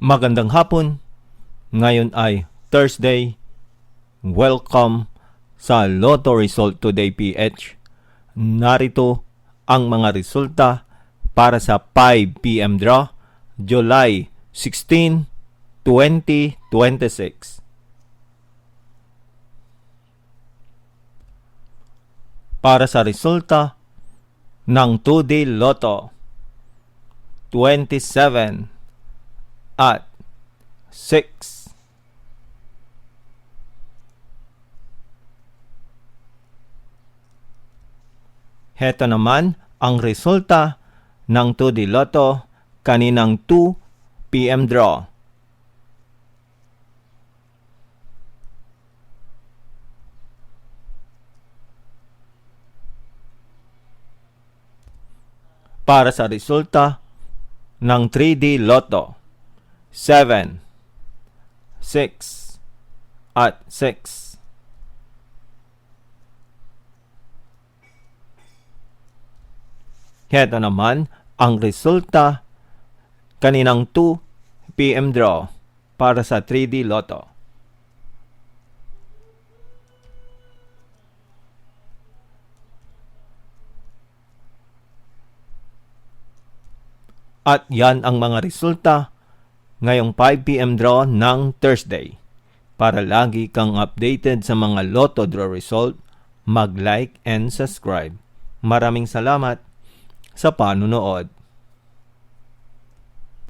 Magandang hapon. Ngayon ay Thursday. Welcome sa Lotto Result Today PH. Narito ang mga resulta para sa 5 PM draw, July 16, 2026. Para sa resulta ng 2D Lotto, 27 at 6. Heto naman ang resulta ng 2D Lotto kaninang 2 PM draw. Para sa resulta ng 3D Lotto, 7, 6, at 6. Heto naman ang resulta kaninang 2 PM draw para sa 3D Lotto. At yan ang mga resulta ngayong 5 PM draw ng Thursday. Para lagi kang updated sa mga Lotto draw result, mag-like and subscribe. Maraming salamat sa panunood.